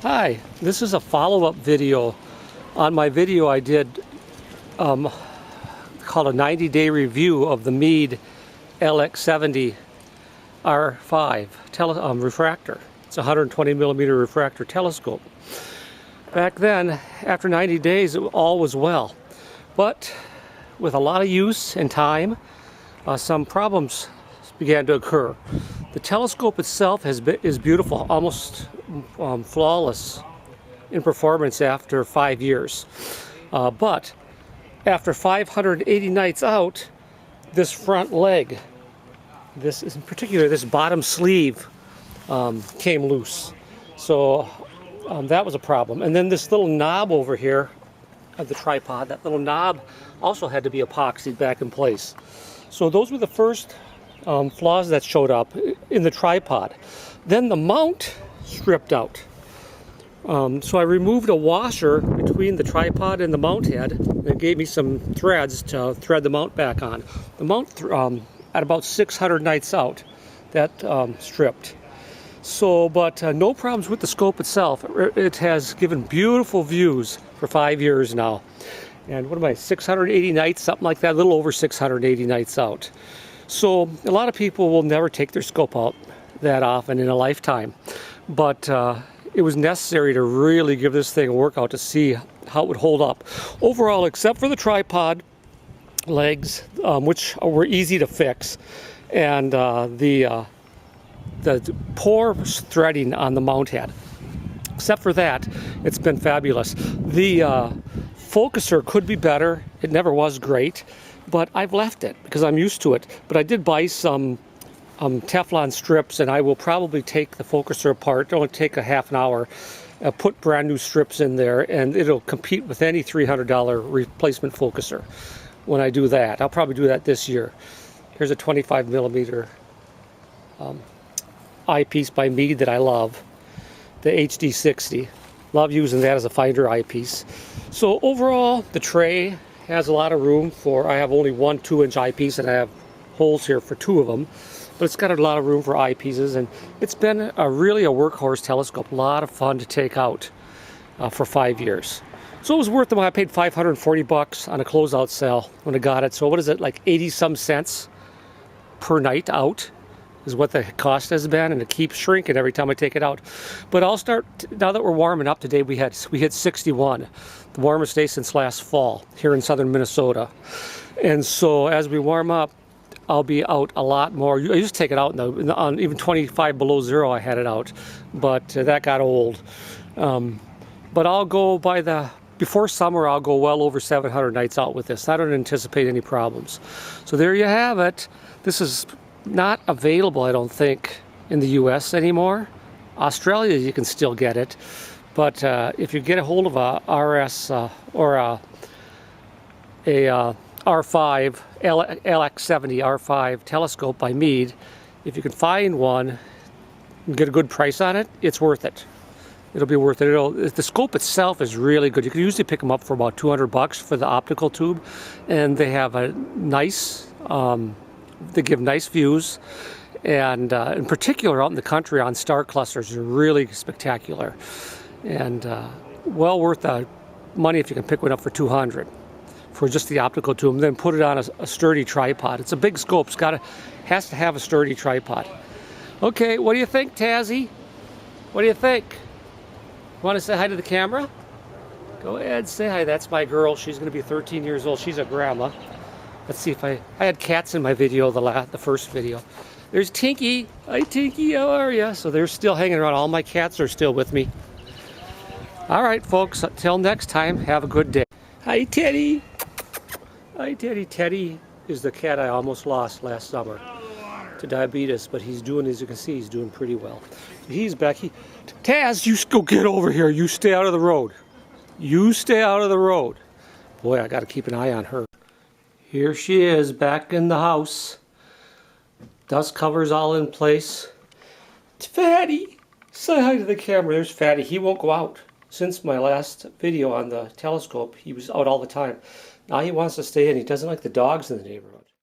Hi, this is a follow-up video on my video I did called a 90-day review of the Meade LX70 R5 refractor. It's a 120 millimeter refractor telescope. Back then, after 90 days, all was well. But with a lot of use and time, some problems began to occur. The telescope itself is beautiful, almost flawless in performance after 5 years. But after 580 nights out, this front leg, this in particular, this bottom sleeve came loose. So that was a problem. And then this little knob over here of the tripod, that little knob also had to be epoxied back in place. So those were the first flaws that showed up in the tripod. Then the mount stripped out. So I removed a washer between the tripod and the mount head. It gave me some threads to thread the mount back on. The mount, at about 600 nights out, that stripped. So, but no problems with the scope itself. It has given beautiful views for 5 years now. And what am I, 680 nights, something like that, a little over 680 nights out. So a lot of people will never take their scope out that often in a lifetime. But it was necessary to really give this thing a workout to see how it would hold up. Overall, except for the tripod legs, which were easy to fix, and the poor threading on the mount head. Except for that, it's been fabulous. The focuser could be better. It never was great, but I've left it because I'm used to it. But I did buy some Teflon strips, and I will probably take the focuser apart. It'll only take a half an hour. Put brand new strips in there, and it'll compete with any $300 replacement focuser when I do that. I'll probably do that this year. Here's a 25 millimeter eyepiece by Meade that I love, the HD60. Love using that as a finder eyepiece. So overall, the tray has a lot of room for, I have only one 2-inch eyepiece, and I have holes here for 2 of them. But it's got a lot of room for eyepieces, and it's been really a workhorse telescope. A lot of fun to take out for 5 years. So it was worth it. I paid $540 on a closeout sale when I got it. So what is it, like 80-some cents per night out is what the cost has been, and it keeps shrinking every time I take it out. But I'll start, now that we're warming up today, we hit 61, the warmest day since last fall here in southern Minnesota. And so as we warm up, I'll be out a lot more. I used to take it out on even 25 below zero. I had it out, but that got old. But I'll go before summer, I'll go well over 700 nights out with this. I don't anticipate any problems. So there you have it. This is not available, I don't think, in the US anymore. Australia, you can still get it. But if you get a hold of a RS or a R5, LX70 R5 telescope by Meade, if you can find one and get a good price on it, it's worth it. It'll be worth it. The scope itself is really good. You can usually pick them up for about $200 for the optical tube, and they have a nice, they give nice views, and in particular out in the country on star clusters, are really spectacular, and well worth the money if you can pick one up for $200 for just the optical tube, and then put it on a sturdy tripod. It's a big scope. Has to have a sturdy tripod. Okay, what do you think, Tazzy? What do you think? Want to say hi to the camera? Go ahead, say hi. That's my girl. She's going to be 13 years old. She's a grandma. Let's see if I had cats in my video, the first video. There's Tinky. Hi, Tinky. How are you? So they're still hanging around. All my cats are still with me. All right, folks. Until next time, have a good day. Hi, Teddy. Hi, Teddy. Teddy is the cat I almost lost last summer to diabetes, but he's doing, as you can see, he's doing pretty well. He's back. Taz, you go get over here. You stay out of the road. You stay out of the road. Boy, I got to keep an eye on her. Here she is, back in the house. Dust covers all in place. It's Fatty. Say hi to the camera. There's Fatty. He won't go out. Since my last video on the telescope, he was out all the time. Now he wants to stay in. He doesn't like the dogs in the neighborhood.